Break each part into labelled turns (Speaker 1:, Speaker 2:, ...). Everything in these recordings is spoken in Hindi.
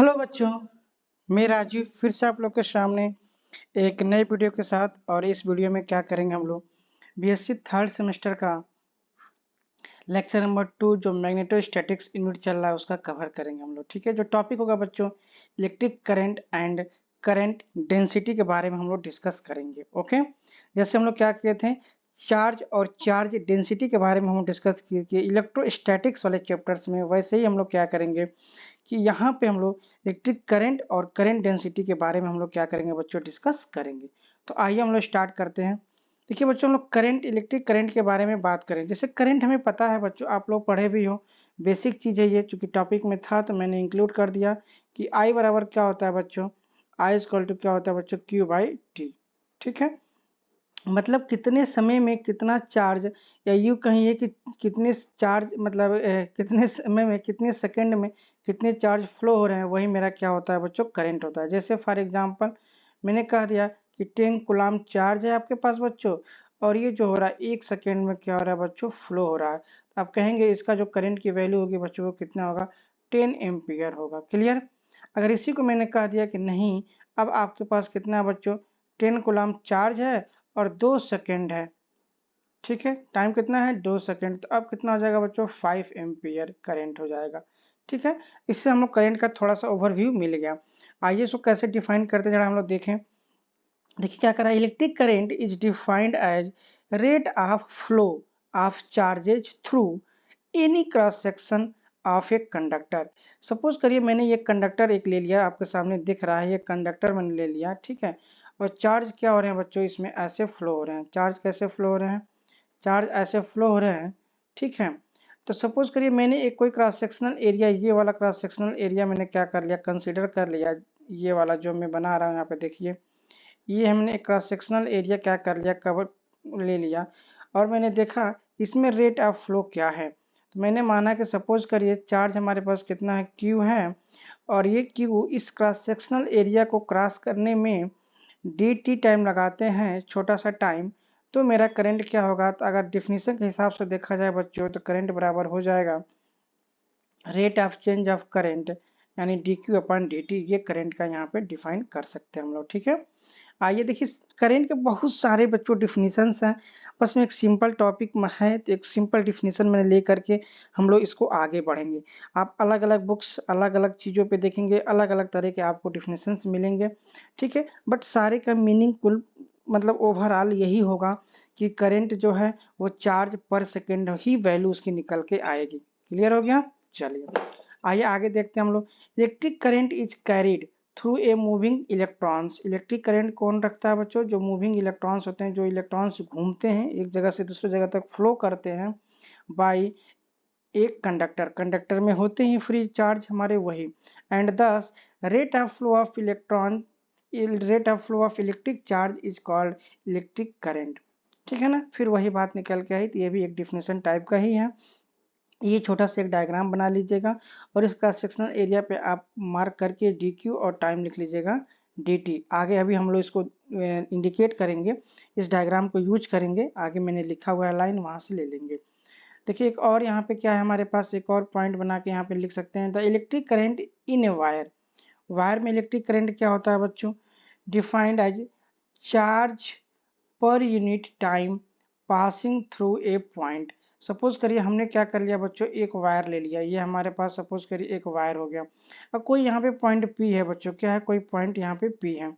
Speaker 1: हेलो बच्चों, मैं राजीव फिर से आप लोग के सामने एक नए वीडियो के साथ। और इस वीडियो में क्या करेंगे हम लोग बीएससी थर्ड सेमेस्टर का लेक्चर नंबर 2 जो मैग्नेटोस्टैटिक्स यूनिट चल रहा है उसका कवर करेंगे हम लोग। ठीक है, जो टॉपिक होगा बच्चों electric current and current density के बारे में हम लोग डिस्कस करेंगे। ओके, जैसे हम लोग क्या किए थे चार्ज और चार्ज डेंसिटी के बारे में हम डिस्कस किए इलेक्ट्रोस्टैटिक्स वाले चैप्टर्स में, वैसे ही हम लोग क्या करेंगे कि यहाँ पे हम लोग इलेक्ट्रिक करंट और करंट डेंसिटी के बारे में हम लोग क्या करेंगे बच्चों डिस्कस करेंगे। तो आइए हम लोग स्टार्ट करते हैं। देखिए बच्चों, हम लोग करंट इलेक्ट्रिक करंट के बारे में बात करें। जैसे करंट हमें पता है बच्चों, आप लोग पढ़े भी हो, बेसिक चीज़ है ये, चूंकि टॉपिक में था तो मैंने इंक्लूड कर दिया कि आई बराबर क्या होता है बच्चों, आई इक्वल टू क्या होता है बच्चों, क्यू बाई टी। ठीक है, मतलब कितने समय में कितना चार्ज, या यूँ कहिए कि कितने चार्ज मतलब कितने समय में कितने सेकंड में कितने चार्ज फ्लो हो रहे हैं, वही मेरा क्या होता है बच्चों करंट होता है। जैसे फॉर एग्जांपल मैंने कह दिया कि 10 कूलम्ब चार्ज है आपके पास बच्चों, और ये जो हो रहा है 1 सेकेंड में क्या हो रहा है बच्चों फ्लो हो रहा है। तो आप कहेंगे इसका जो करंट की वैल्यू होगी बच्चों वो कितना होगा, 10 एम्पियर होगा। क्लियर। अगर इसी को मैंने कह दिया कि नहीं, अब आपके पास कितना है बच्चों 10 कूलम्ब चार्ज है और 2 सेकेंड है। ठीक है, टाइम कितना है 2 सेकेंड, तो अब कितना हो जाएगा बच्चों 5 एम्पियर करंट हो जाएगा। ठीक है, इससे हम लोग करंट का थोड़ा सा ओवरव्यू मिल गया। आइए इसको कैसे डिफाइन करते हैं जरा हम लोग देखें। देखिए क्या करा है, electric current is defined as rate of flow of charges through any cross section of a conductor. Suppose करिए मैंने ये कंडक्टर एक ले लिया, आपके सामने दिख रहा है ये कंडक्टर मैंने ले लिया। ठीक है, और चार्ज क्या हो रहे हैं बच्चों इसमें ऐसे फ्लो हो रहे हैं। चार्ज कैसे फ्लो हो रहे हैं, चार्ज ऐसे फ्लो हो रहे हैं। ठीक है, तो सपोज करिए मैंने एक कोई क्रॉस सेक्शनल एरिया, ये वाला क्रॉस सेक्शनल एरिया मैंने क्या कर लिया, कंसीडर कर लिया। ये वाला जो मैं बना रहा हूँ यहाँ पे देखिए, ये हमने एक क्रॉस सेक्शनल एरिया क्या कर लिया, कवर ले लिया, और मैंने देखा इसमें रेट ऑफ फ्लो क्या है। तो मैंने माना कि सपोज करिए चार्ज हमारे पास कितना है, क्यू है, और ये क्यू इस क्रॉस सेक्शनल एरिया को क्रॉस करने में डी टी टाइम लगाते हैं, छोटा सा टाइम, तो मेरा करंट क्या होगा। तो अगर डिफिनीशन के हिसाब से देखा जाए बच्चों तो करंट बराबर हो जाएगा rate of change of current, यानी d q upon d t. ये करंट का यहाँ पे डिफाइन कर सकते हैं हम लोग। ठीक है, आइए देखिए करंट के बहुत सारे बच्चों डिफिनीशंस हैं, बस में एक सिंपल टॉपिक है तो एक सिंपल डिफिनीशन मैंने ले करके हम लोग इसको आगे बढ़ेंगे। आप अलग अलग बुक्स अलग अलग चीज़ों पे देखेंगे, अलग अलग तरह के आपको डिफिनीशंस मिलेंगे। ठीक है, बट सारे का मीनिंग कुल मतलब ओवरऑल यही होगा कि करंट जो है वो चार्ज पर सेकेंड ही वैल्यू उसकी निकल के आएगी। क्लियर हो गया, चलिए आइए आगे देखते हैं हम लोग। Electric current is carried through a moving electrons. Electric current कौन रखता है बच्चों, जो मूविंग इलेक्ट्रॉन्स होते हैं, जो इलेक्ट्रॉन्स घूमते हैं एक जगह से दूसरी जगह तक फ्लो करते हैं बाय एक कंडक्टर। कंडक्टर में होते ही फ्री चार्ज हमारे वही, एंड दस rate of flow of electron, rate of flow of electric charge is called electric current. ठीक है ना, फिर वही बात निकल के आई, तो ये भी एक डिफिनेशन टाइप का ही है। ये छोटा सा एक डायग्राम बना लीजिएगा और इस क्रॉस सेक्शनल एरिया पे आप मार्क करके डी क्यू और टाइम लिख लीजिएगा डी टी। आगे अभी हम लोग इसको इंडिकेट करेंगे, इस डायग्राम को यूज करेंगे, आगे मैंने लिखा हुआ है लाइन वहां से ले लेंगे। देखिए एक और यहाँ पे क्या है हमारे पास, एक और पॉइंट बना के यहाँ पे लिख सकते हैं, the electric current in a wire. Wire में इलेक्ट्रिक करंट क्या होता है बच्चों, defined as charge per unit time passing through a point. Suppose करिए हमने क्या कर लिया बच्चों, एक वायर ले लिया, ये हमारे पास सपोज करिए एक वायर हो गया। अब कोई यहाँ पे पॉइंट पी है बच्चों, क्या है, कोई पॉइंट यहाँ पे पी है,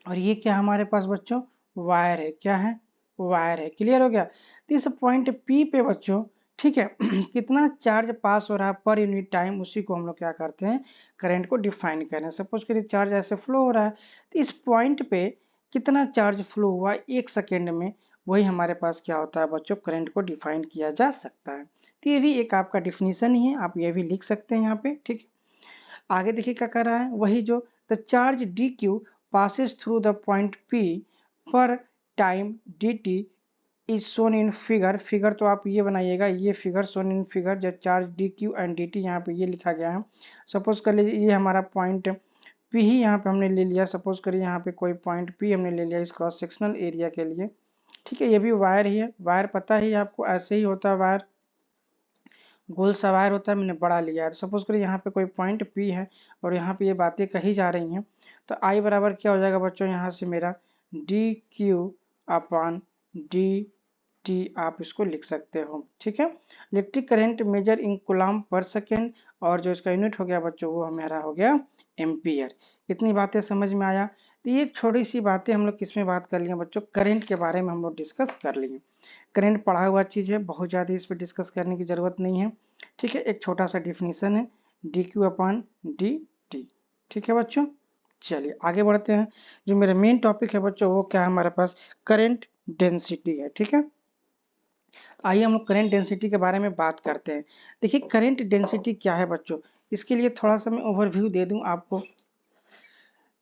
Speaker 1: और ये क्या हमारे पास बच्चों वायर है, क्या है वायर है। क्लियर हो गया, तो इस पॉइंट पी पे बच्चों ठीक है कितना चार्ज पास हो रहा है पर यूनिट टाइम, उसी को हम लोग क्या करते हैं करंट को डिफाइन कर रहे हैं। सपोज करिए चार्ज ऐसे फ्लो हो रहा है, तो इस पॉइंट पे कितना चार्ज फ्लो हुआ एक सेकेंड में, वही हमारे पास क्या होता है बच्चों करंट को डिफाइन किया जा सकता है। तो ये भी एक आपका डिफिनीशन ही है, आप ये भी लिख सकते हैं यहाँ पे। ठीक है, आगे देखिए क्या कर रहा है, वही जो the charge D Q passes through the point P per time dt is shown in figure। Figure तो आप ये बनाइएगा, ये फिगर shown in figure, जो charge D Q and D T यहाँ पे ये लिखा गया है। सपोज कर लीजिए ये हमारा पॉइंट P ही यहाँ पे हमने ले लिया, सपोज करिए यहाँ पे कोई पॉइंट P हमने ले लिया इस क्रॉस सेक्शनल एरिया के लिए। ठीक है, ये भी वायर ही है, वायर पता ही आपको ऐसे ही होता है वायर। गोल सा वायर होता है, मैंने बड़ा लिया है। तो सपोज करिए यहाँ पे कोई पॉइंट P है और यहाँ पे ये बातें कही जा रही हैं, तो I बराबर क्या हो जाएगा बच्चों, यहाँ से मेरा dq अपॉन dt आप इसको लिख सकते हो। ठीक है, electric current measure in coulomb पर सेकेंड, और जो इसका यूनिट हो गया बच्चों वो हमारा हो गया एम्पियर। इतनी बातें समझ में आया। तो ये छोटी सी बातें हम लोग किस में बात कर लिए बच्चों, करंट के बारे में हम लोग डिस्कस कर लिए। करंट पढ़ा हुआ चीज़ है, बहुत ज़्यादा इस पर डिस्कस करने की ज़रूरत नहीं है। ठीक है, एक छोटा सा डिफिनीसन है, D q upon d T. ठीक है बच्चों, चलिए आगे बढ़ते हैं। जो मेरा मेन टॉपिक है बच्चों वो क्या है हमारे पास, करंट डेंसिटी है। ठीक है, आइए हम लोग करंट डेंसिटी के बारे में बात करते हैं। देखिए करंट डेंसिटी क्या है बच्चों, इसके लिए थोड़ा सा मैं ओवरव्यू दे दूं आपको।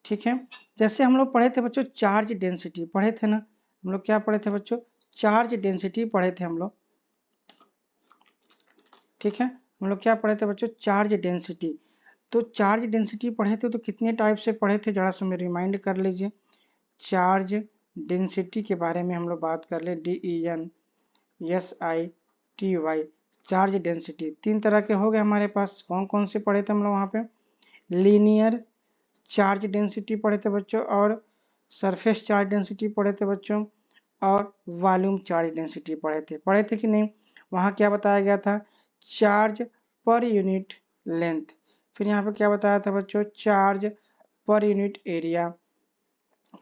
Speaker 1: ठीक है, जैसे हम लोग पढ़े थे बच्चों चार्ज डेंसिटी, पढ़े थे ना हम लोग, क्या पढ़े थे बच्चों, चार्ज डेंसिटी पढ़े थे हम लोग। ठीक है, हम लोग क्या पढ़े थे बच्चों, चार्ज डेंसिटी। तो चार्ज डेंसिटी पढ़े थे तो कितने टाइप से पढ़े थे, जरा सा मैं रिमाइंड कर लीजिए। चार्ज डेंसिटी के बारे में हम लोग बात कर ले, DENSITY। चार्ज डेंसिटी तीन तरह के हो गए हमारे पास, कौन कौन से पढ़े थे हम लोग वहाँ पे, लीनियर चार्ज डेंसिटी पढ़े थे बच्चों, और सरफेस चार्ज डेंसिटी पढ़े थे बच्चों, और वॉल्यूम चार्ज डेंसिटी पढ़े थे कि नहीं। वहाँ क्या बताया गया था, चार्ज पर यूनिट लेंथ। फिर यहाँ पे क्या बताया था बच्चों, चार्ज पर यूनिट एरिया।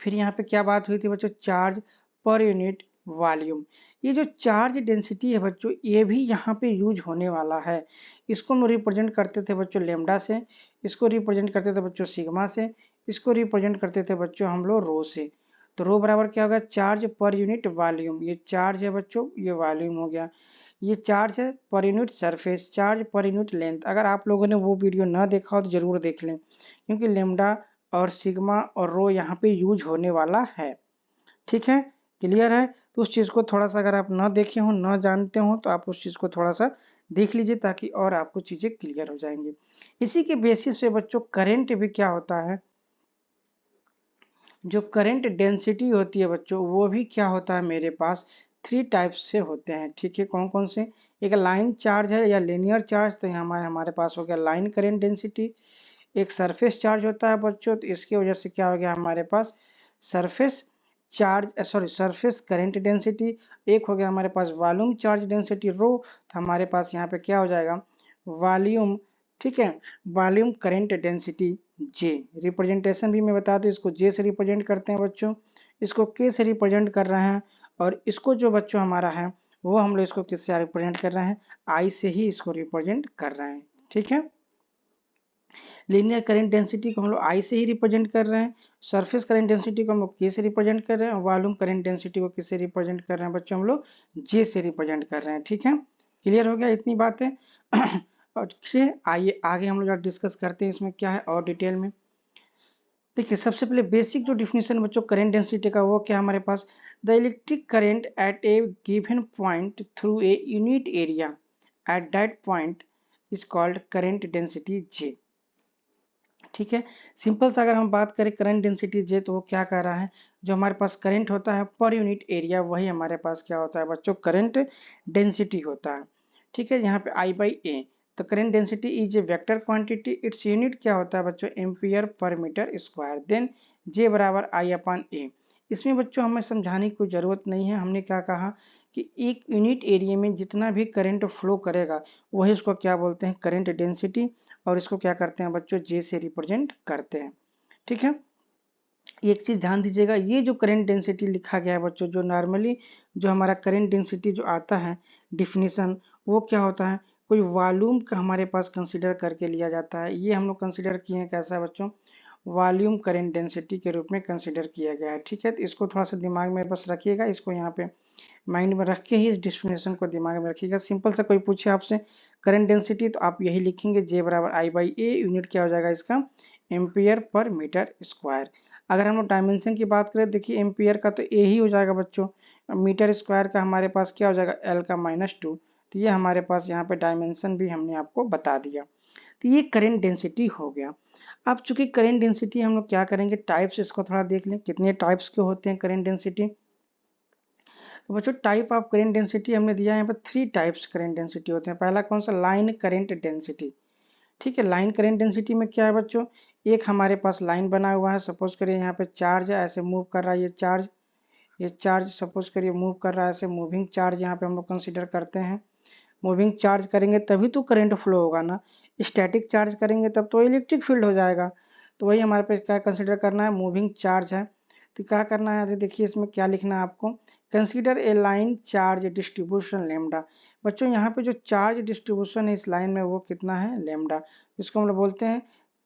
Speaker 1: फिर यहाँ पे क्या बात हुई थी बच्चों, चार्ज पर यूनिट वॉल्यूम। ये जो चार्ज डेंसिटी है बच्चों ये भी यहाँ पे यूज होने वाला है। इसको हम रिप्रेजेंट करते थे बच्चों लेमडा से, इसको रिप्रेजेंट करते थे बच्चों सिग्मा से, इसको रिप्रेजेंट करते थे बच्चों हम लोग रो से। तो रो बराबर क्या होगा, चार्ज पर यूनिट वॉल्यूम। ये चार्ज है बच्चों, ये वॉल्यूम हो गया। ये चार्ज है per unit surface, charge per unit length. अगर आप लोगों ने वो वीडियो ना देखा हो तो जरूर देख लें, क्योंकि लेमडा और सिग्मा और रो यहाँ पे यूज होने वाला है। ठीक है, क्लियर है। तो उस चीज़ को थोड़ा सा अगर आप ना देखे हो, ना जानते हो, तो आप उस चीज़ को थोड़ा सा देख लीजिए, ताकि और आपको चीज़ें क्लियर हो जाएंगी। इसी के बेसिस पे बच्चों करंट भी क्या होता है, जो करंट डेंसिटी होती है बच्चों वो भी क्या होता है मेरे पास, थ्री टाइप्स से होते हैं। ठीक है, कौन कौन से, एक लाइन चार्ज है या लिनियर चार्ज, तो यहाँ हमारे पास हो गया लाइन करंट डेंसिटी। एक सरफेस चार्ज होता है बच्चों, तो इसकी वजह से क्या हो गया हमारे पास, surface charge, sorry surface current density. एक हो गया हमारे पास वॉल्यूम चार्ज डेंसिटी रो, तो हमारे पास यहाँ पे क्या हो जाएगा, वॉल्यूम। ठीक है, वॉल्यूम करंट डेंसिटी जे। रिप्रेजेंटेशन भी मैं बता दूं, इसको जे से रिप्रेजेंट करते हैं बच्चों, इसको के से रिप्रेजेंट कर रहे हैं, और इसको जो बच्चों हमारा है वो हम लोग इसको किससे रिप्रेजेंट कर रहे हैं, आई से ही इसको रिप्रेजेंट कर रहे हैं। ठीक है, लीनियर करंट डेंसिटी को हम लोग आई से ही रिप्रेजेंट कर रहे हैं, सरफेस करंट डेंसिटी को हम लोग के से रिप्रेजेंट कर रहे हैं, और वॉल्यूम करंट डेंसिटी को किससे रिप्रेजेंट कर रहे हैं बच्चों, हम लोग जे से रिप्रेजेंट कर रहे हैं। ठीक है, क्लियर हो गया इतनी बातें। और आइए आगे हम लोग डिस्कस करते हैं इसमें क्या है और डिटेल में। देखिए सबसे पहले बेसिक जो डिफिनेशन बच्चों करंट डेंसिटी का वो क्या हमारे पास, the electric current at a given point through a unit area at that point is called current density J. ठीक है, सिंपल सा अगर हम बात करें करंट डेंसिटी जे, तो वो क्या कह रहा है, जो हमारे पास करंट होता है पर यूनिट एरिया वही हमारे पास क्या होता है बच्चों, करंट डेंसिटी होता है। ठीक है, यहाँ पे आई बाई ए, तो current density is a vector quantity, its unit क्या होता है बच्चों, ampere per metre square. Then जे बराबर आई अपॉन ए। इसमें बच्चों हमें समझाने की कोई ज़रूरत नहीं है, हमने क्या कहा कि एक यूनिट एरिया में जितना भी करंट फ्लो करेगा वही उसको क्या बोलते हैं, करंट डेंसिटी, और इसको क्या करते हैं बच्चों, जे से रिप्रेजेंट करते हैं। ठीक है, एक चीज ध्यान दीजिएगा, ये जो करंट डेंसिटी लिखा गया है बच्चों, जो नॉर्मली जो हमारा करंट डेंसिटी जो आता है डिफिनीशन, वो क्या होता है, कोई वॉल्यूम का हमारे पास कंसीडर करके लिया जाता है। ये हम लोग कंसीडर किए हैं कैसा बच्चों, वॉल्यूम करंट डेंसिटी के रूप में कंसीडर किया गया है। ठीक है, तो इसको थोड़ा सा दिमाग में बस रखिएगा, इसको यहाँ पे माइंड में रख के ही इस डिस्क्रिमिनेशन को दिमाग में रखिएगा। सिंपल सा कोई पूछे आपसे करंट डेंसिटी, तो आप यही लिखेंगे जे बराबर आई बाई ए, यूनिट क्या हो जाएगा इसका, एम्पियर पर मीटर स्क्वायर। अगर हम लोग डायमेंशन की बात करें, देखिए एम्पियर का तो ए ही हो जाएगा बच्चों, मीटर स्क्वायर का हमारे पास क्या हो जाएगा, एल का -2। तो ये हमारे पास यहाँ पे डायमेंशन भी हमने आपको बता दिया। तो ये करंट डेंसिटी हो गया। अब चूंकि करंट डेंसिटी हम लोग क्या करेंगे, टाइप्स इसको थोड़ा देख लें, कितने टाइप्स के होते हैं करंट डेंसिटी। तो बच्चों टाइप ऑफ करेंट डेंसिटी हमने दिया है यहाँ पर 3 टाइप्स करेंट डेंसिटी होते हैं। पहला कौन सा, लाइन करेंट डेंसिटी। ठीक है, लाइन करेंट डेंसिटी में क्या है बच्चों, एक हमारे पास लाइन बना हुआ है, सपोज करिए यहाँ पे चार्ज है, ऐसे मूव कर रहा है ये चार्ज सपोज करिए मूव कर रहा है, ऐसे मूविंग चार्ज यहाँ पे हम लोग कंसीडर करते हैं। मूविंग चार्ज करेंगे तभी तो करंट फ्लो होगा ना, स्टैटिक चार्ज करेंगे तब तो इलेक्ट्रिक फील्ड हो जाएगा। तो वही हमारे पे क्या कंसीडर करना है, मूविंग चार्ज है। तो क्या करना है, देखिए इसमें क्या लिखना है आपको, consider a line charge distribution lambda. बच्चों यहाँ पे जो चार्ज डिस्ट्रीब्यूशन है इस लाइन में वो कितना है, लेमडा, इसको हम लोग बोलते हैं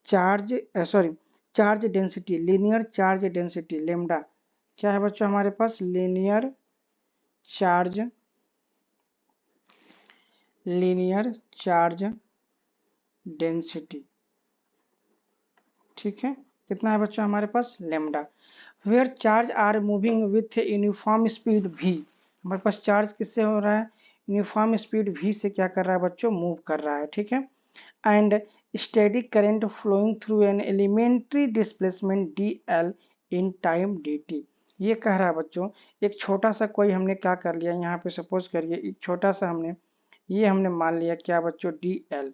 Speaker 1: charge density, linear charge density lambda. क्या है बच्चों हमारे पास, लीनियर चार्ज डेंसिटी। ठीक है, कितना है बच्चों हमारे पास, lambda. Where charge are moving with uniform speed v, हमारे पास चार्ज किससे हो रहा है, यूनिफॉर्म स्पीड v से क्या कर रहा है बच्चों, मूव कर रहा है। ठीक है, and steady current flowing through an elementary displacement dl in time dt। ये कह रहा है बच्चों, एक छोटा सा कोई हमने क्या कर लिया यहाँ पे, सपोज करिए एक छोटा सा हमने मान लिया क्या बच्चों, dl।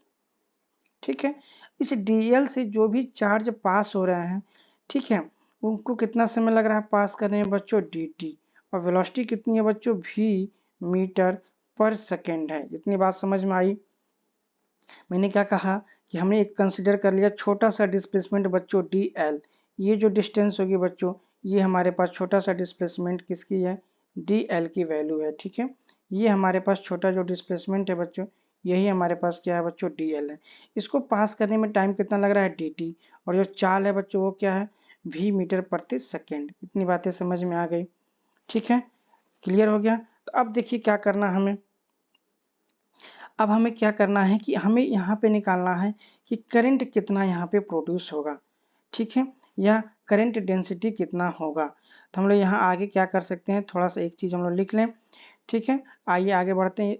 Speaker 1: ठीक है, इस dl से जो भी चार्ज पास हो रहे हैं, ठीक है, उनको कितना समय लग रहा है पास करने में बच्चों, dt। और वेलोसिटी कितनी है बच्चों, v मीटर पर सेकेंड है। इतनी बात समझ में आई। मैंने क्या कहा कि हमने एक कंसिडर कर लिया छोटा सा डिस्प्लेसमेंट बच्चों, dl। ये जो डिस्टेंस होगी बच्चों, ये हमारे पास छोटा सा डिस्प्लेसमेंट किसकी है, dl की वैल्यू है। ठीक है, ये हमारे पास छोटा जो डिस्प्लेसमेंट है बच्चों, यही हमारे पास क्या है बच्चों, dl है। इसको पास करने में टाइम कितना लग रहा है, dt। और जो चाल है बच्चों वो क्या है, v मीटर प्रति सेकेंड। इतनी बातें समझ में आ गई। ठीक है, क्लियर हो गया। तो अब देखिए क्या करना हमें, अब हमें क्या करना है कि हमें यहाँ पे निकालना है कि करंट कितना यहाँ पे प्रोड्यूस होगा। ठीक है, या करंट डेंसिटी कितना होगा। तो हम लोग यहाँ आगे क्या कर सकते हैं, थोड़ा सा एक चीज हम लोग लिख लें। ठीक है, आइए आगे बढ़ते हैं।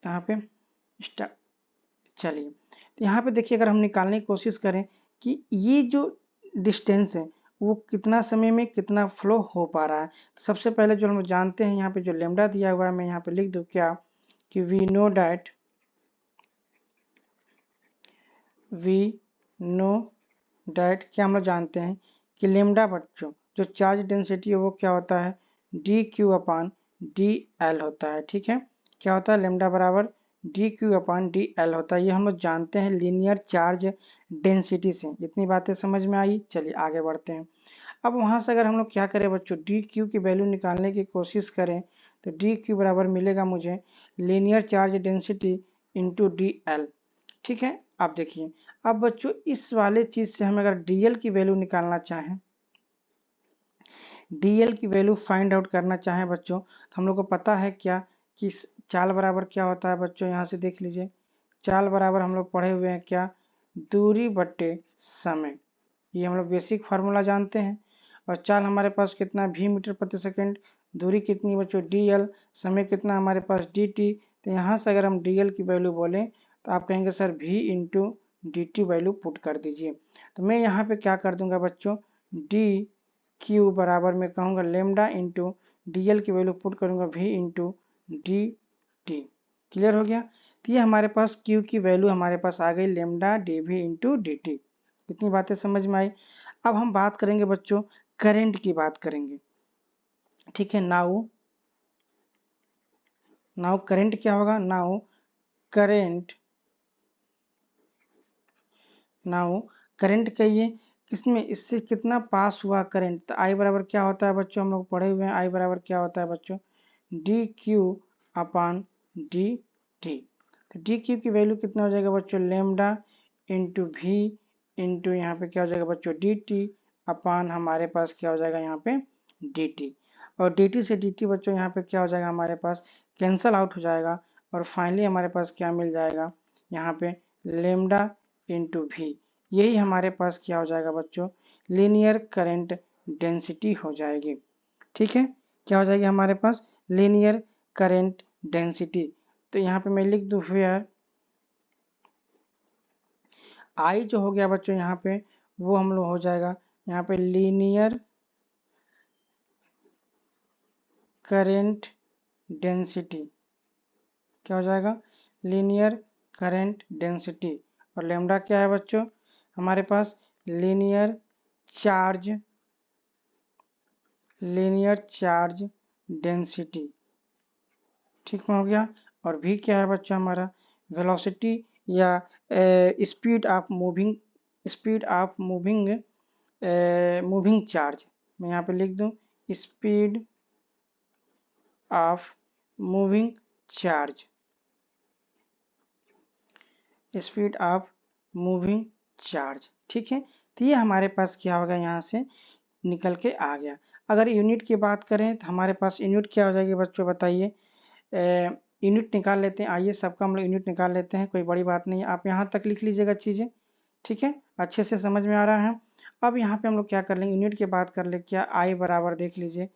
Speaker 1: यहाँ पे चलिए, तो यहाँ पे देखिए अगर हम निकालने की कोशिश करें कि ये जो डिस्टेंस है वो कितना समय में कितना फ्लो हो पा रहा है। तो सबसे पहले जो हम लोग जानते हैं, यहाँ पे जो लेमडा दिया हुआ है, मैं यहाँ पे लिख दूं क्या, कि वी नो डैट क्या हम लोग जानते हैं कि लेमडा बच्चों जो चार्ज डेंसिटी है वो क्या होता है, डी क्यू अपान डी एल होता है। ठीक है, क्या होता है, लेमडा बराबर डी क्यू अपान डी एल होता है। ये हम लोग जानते हैं लीनियर चार्ज डेंसिटी से। इतनी बातें समझ में आई। चलिए आगे बढ़ते हैं। अब वहां से अगर हम लोग क्या करें बच्चों, डी क्यू की वैल्यू निकालने की कोशिश करें तो डी क्यू बराबर मिलेगा मुझे linear charge density into D L. ठीक है, आप देखिए, अब बच्चों इस वाले चीज से हम अगर डीएल की वैल्यू निकालना चाहें, डीएल की वैल्यू फाइंड आउट करना चाहें बच्चों, तो हम लोग को पता है क्या कि चाल बराबर क्या होता है बच्चों, यहाँ से देख लीजिए, चाल बराबर हम लोग पढ़े हुए हैं क्या, दूरी बट्टे समय। ये हम लोग बेसिक फार्मूला जानते हैं। और चाल हमारे पास कितना, v मीटर प्रति सेकंड, दूरी कितनी बच्चों, dl, समय कितना हमारे पास, dt। तो यहाँ से अगर हम dl की वैल्यू बोलें तो आप कहेंगे sir v into dt value put कर दीजिए। तो मैं यहाँ पे क्या कर दूंगा बच्चों, डी क्यू बराबर मैं कहूँगा लेमडा इंटू dl की वैल्यू पुट करूँगा v इंटू dt। क्लियर हो गया। तो ये हमारे पास q की वैल्यू हमारे पास आ गई लेमडा dv इंटू dt। इतनी बातें समझ में आई। अब हम बात करेंगे बच्चों, करंट की बात करेंगे। ठीक है, नाउ करंट क्या होगा, नाउ करंट कहिए किसमें, इससे कितना पास हुआ करंट। तो आई बराबर क्या होता है बच्चों, हम लोग पढ़े हुए हैं, आई बराबर क्या होता है बच्चों, डी क्यू अपान डी टी। तो डी क्यू की वैल्यू कितना हो जाएगा बच्चों, लेमडा इंटू भी इंटू यहाँ पे क्या हो जाएगा बच्चों, डी टी अपान हमारे पास क्या हो जाएगा यहाँ पे डी टी। और डी टी से डी टी बच्चों यहाँ पे क्या हो जाएगा हमारे पास, कैंसल आउट हो जाएगा। और फाइनली हमारे पास क्या मिल जाएगा यहाँ पे, लेमडा इंटू भी। यही हमारे पास क्या हो जाएगा बच्चों, लीनियर करंट डेंसिटी हो जाएगी। ठीक है, क्या हो जाएगी हमारे पास, लीनियर करंट डेंसिटी। तो यहाँ पे मैं लिख दूं फिर आई जो हो गया बच्चों यहाँ पे, वो हम लोग हो जाएगा यहाँ पे लीनियर करेंट डेंसिटी, क्या हो जाएगा, लीनियर करंट डेंसिटी। और लेमडा क्या है बच्चों हमारे पास, लीनियर चार्ज डेंसिटी, ठीक हो गया। और भी क्या है बच्चों हमारा, वेलोसिटी या स्पीड ऑफ मूविंग चार्ज। मैं यहाँ पे लिख दूं speed of moving charge, speed of moving charge, ठीक है। तो ये हमारे पास क्या होगा, यहाँ से निकल के आ गया। अगर यूनिट की बात करें तो हमारे पास यूनिट क्या हो जाएगी बच्चों बताइए, यूनिट निकाल लेते हैं। आइए सबका हम लोग यूनिट निकाल लेते हैं, कोई बड़ी बात नहीं है। आप यहाँ तक लिख लीजिएगा चीज़ें, ठीक है, अच्छे से समझ में आ रहा है। अब यहाँ पे हम लोग क्या कर लेंगे, यूनिट की बात कर ले, क्या आई बराबर देख लीजिए,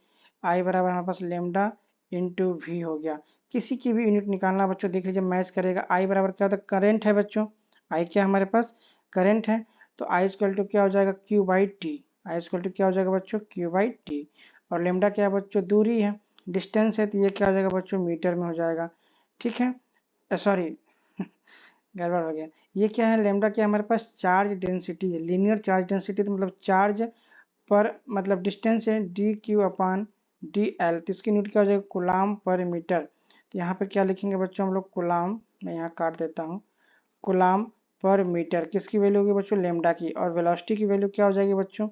Speaker 1: आई बराबर हमारे पास लेमडा इंटू वी हो गया। किसी की भी यूनिट निकालना बच्चों देख लीजिए, मैच करेगा। आई बराबर क्या होता है, करंट है बच्चों, आई क्या हमारे पास करंट है, तो आई इक्वल टू क्या हो जाएगा, Q by T. I equal to क्या हो जाएगा बच्चों, क्यू बाई टी। और लेमडा क्या है बच्चों, दूरी है, डिस्टेंस है, तो ये क्या हो जाएगा बच्चों, मीटर में हो जाएगा, ठीक है। सॉरी गड़बड़ हो गया। ये क्या है, लेमडा क्या हमारे पास चार्ज डेंसिटी है, लीनियर चार्ज डेंसिटी, तो मतलब चार्ज पर मतलब डिस्टेंस है डी क्यू अपान डी एल, तो इसकी यूनिट क्या हो जाएगा, कुलाम पर मीटर। तो यहाँ पे क्या लिखेंगे बच्चों हम लोग, कुलाम, मैं यहाँ काट देता हूँ, कुलाम पर मीटर, किसकी वैल्यू होगी बच्चों, लेमडा की। और वेलोसिटी की वैल्यू क्या हो जाएगी बच्चों,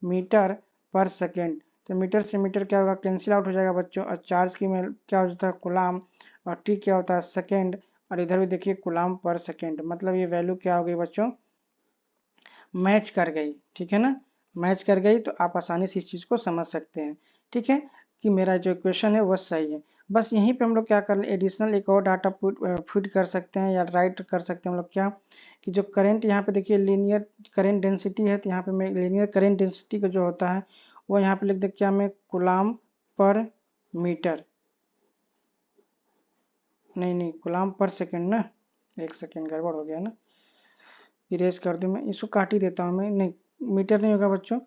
Speaker 1: मीटर पर सेकेंड। तो मीटर से मीटर क्या होगा, कैंसिल आउट हो जाएगा बच्चों। और चार्ज की में क्या हो जाता है, कुलाम, और टी क्या होता है, सेकेंड। और इधर भी देखिए कुलाम पर सेकेंड, मतलब ये वैल्यू क्या हो गई बच्चों, मैच कर गई, ठीक है ना, मैच कर गई। तो आप आसानी से इस चीज़ को समझ सकते हैं, ठीक है, कि मेरा जो इक्वेशन है वह सही है। बस यहीं पे हम लोग क्या कर ले, एडिशनल एक और डाटा फीड कर सकते हैं या राइट कर सकते हैं हम लोग, क्या कि जो करंट यहाँ पे देखिए लीनियर करंट डेंसिटी है, तो यहाँ पे मैं लीनियर करंट डेंसिटी का जो होता है वो यहाँ पे लिख दे, क्या मैं कुलाम पर मीटर, नहीं कुलाम पर सेकेंड ना, एक सेकेंड गड़बड़ हो गया ना, इरेज कर दूं मैं इसको, काट ही देता हूँ मैं, नहीं मीटर नहीं होगा बच्चों,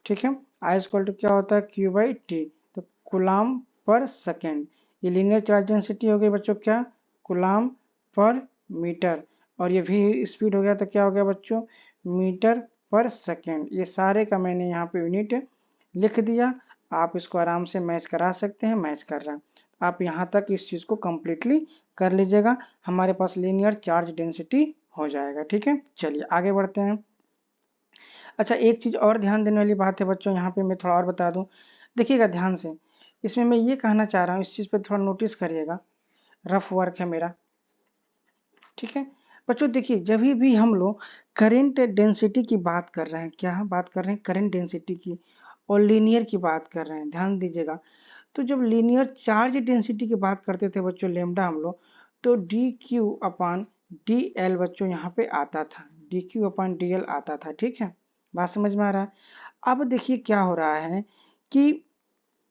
Speaker 1: ठीक है। आई इक्वल टू क्या होता है, क्यू बाई टी, तो कुलाम पर सेकेंड। ये लीनियर चार्ज डेंसिटी हो गई बच्चों, क्या कुलाम पर मीटर। और ये भी स्पीड हो गया, तो क्या हो गया बच्चों, मीटर पर सेकेंड। ये सारे का मैंने यहाँ पे यूनिट लिख दिया, आप इसको आराम से मैच करा सकते हैं, मैच कर रहा है। आप यहाँ तक इस चीज़ को कम्प्लीटली कर लीजिएगा, हमारे पास लीनियर चार्ज डेंसिटी हो जाएगा, ठीक है। चलिए आगे बढ़ते हैं। अच्छा एक चीज़ और ध्यान देने वाली बात है बच्चों, यहाँ पे मैं थोड़ा और बता दूं, देखिएगा ध्यान से, इसमें मैं ये कहना चाह रहा हूँ, इस चीज़ पे थोड़ा नोटिस करिएगा, रफ वर्क है मेरा, ठीक है बच्चों। देखिए जब भी हम लोग करेंट डेंसिटी की बात कर रहे हैं, क्या बात कर रहे हैं, करेंट डेंसिटी की, और लीनियर की बात कर रहे हैं, ध्यान दीजिएगा। तो जब लीनियर चार्ज डेंसिटी की बात करते थे बच्चों लेमडा हम लोग, तो डी क्यू अपान डी एल बच्चों यहाँ पे आता था, डी क्यू अपान डी एल आता था, ठीक है, बात समझ में आ रहा है। अब देखिए क्या हो रहा है कि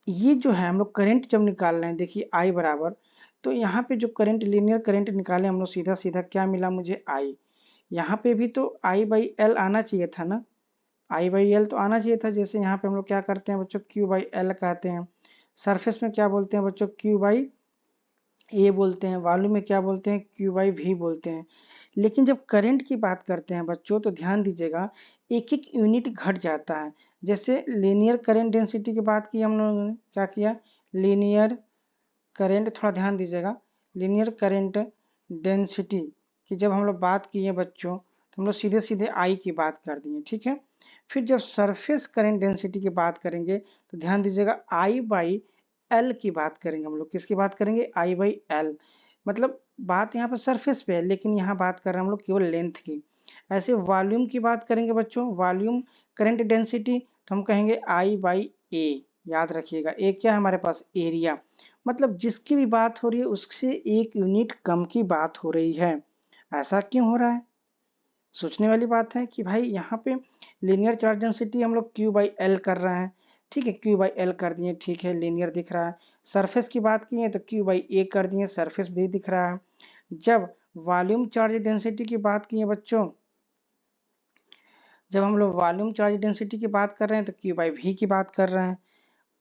Speaker 1: ये जो है हम लोग करंट जब निकाल रहे हैं, देखिए आई बराबर, तो यहाँ पे जो करंट लीनियर करंट निकाले हम लोग, सीधा सीधा क्या मिला मुझे, आई। यहाँ पे भी तो आई बाई एल आना चाहिए था ना, आई बाई एल तो आना चाहिए था। जैसे यहाँ पे हम लोग क्या करते हैं बच्चों, क्यू बाई एल कहते हैं, सरफेस में क्या बोलते हैं बच्चों, क्यू बाई ए बोलते हैं, वॉल्यूम में क्या बोलते हैं, क्यू बाई वी बोलते हैं। लेकिन जब करंट की बात करते हैं बच्चों, तो ध्यान दीजिएगा एक एक यूनिट घट जाता है। जैसे लीनियर करंट डेंसिटी की बात की हम लोगों ने, क्या किया, लीनियर करंट, थोड़ा ध्यान दीजिएगा, लीनियर करंट डेंसिटी की जब हम लोग बात किए बच्चों, तो हम लोग सीधे सीधे आई की बात कर दिए, ठीक है। फिर जब सरफेस करंट डेंसिटी की बात करेंगे, तो ध्यान दीजिएगा आई बाई एल की बात करेंगे हम लोग, किसकी बात करेंगे, आई बाई एल। मतलब बात यहाँ पर सरफेस पे है, लेकिन यहाँ बात कर रहे हैं हम लोग केवल लेंथ की। ऐसे वॉल्यूम की बात करेंगे बच्चों, वॉल्यूम करंट डेंसिटी, तो हम कहेंगे आई बाई ए, याद रखिएगा ए क्या है हमारे पास, एरिया। मतलब जिसकी भी बात हो रही है उससे एक यूनिट कम की बात हो रही है। ऐसा क्यों हो रहा है, सोचने वाली बात है कि भाई यहाँ पे लीनियर चार्ज डेंसिटी हम लोग क्यू बाई एल कर रहे हैं, ठीक है, क्यू बाई एल कर दिए, ठीक है, लीनियर दिख रहा है। सरफेस की बात की है तो क्यू बाई ए कर दिए, सरफेस भी दिख रहा है। जब वॉल्यूम चार्ज डेंसिटी की बात की है बच्चों, जब हम लोग वॉल्यूम चार्ज डेंसिटी की बात कर रहे हैं तो क्यू बाई वी की बात कर रहे हैं,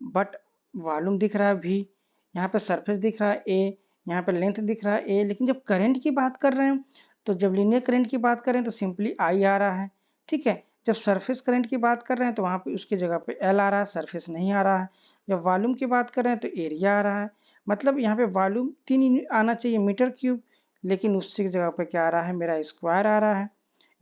Speaker 1: बट वॉल्यूम दिख रहा है वी, यहाँ पे सरफेस दिख रहा है ए, यहाँ पे लेंथ दिख रहा है ए, लेकिन जब करंट की बात कर रहे हैं तो जब लीनियर करंट की बात करें तो सिंपली आई आ रहा है, ठीक है। जब सरफेस करंट की बात कर रहे हैं तो वहाँ पे उसकी जगह पे एल आ रहा है, सरफेस नहीं आ रहा है। जब वॉल्यूम की बात कर रहे हैं तो एरिया आ रहा है, मतलब यहाँ पे वॉल्यूम 3 आना चाहिए मीटर क्यूब, लेकिन उसकी जगह पे क्या आ रहा है, मेरा स्क्वायर आ रहा है।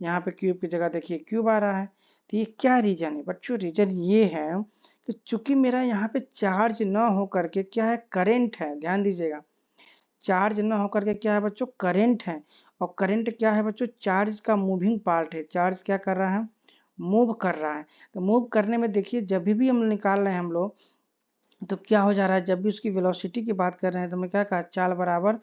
Speaker 1: यहाँ पे क्यूब की जगह देखिए क्यूब आ रहा है। तो ये क्या रीजन है बच्चों? रीजन ये है कि चूंकि मेरा यहाँ पे चार्ज न हो करके क्या है, करंट है। ध्यान दीजिएगा, चार्ज न होकर के क्या है बच्चों, करंट है। और करंट क्या है बच्चों, चार्ज का मूविंग पार्ट है। चार्ज क्या कर रहा है, मूव कर रहा है। तो मूव करने में देखिए जब भी हम निकाल रहे हैं हम लोग, तो क्या हो जा रहा है, जब भी उसकी वेलोसिटी की बात कर रहे हैं तो हमने क्या कहा, चाल बराबर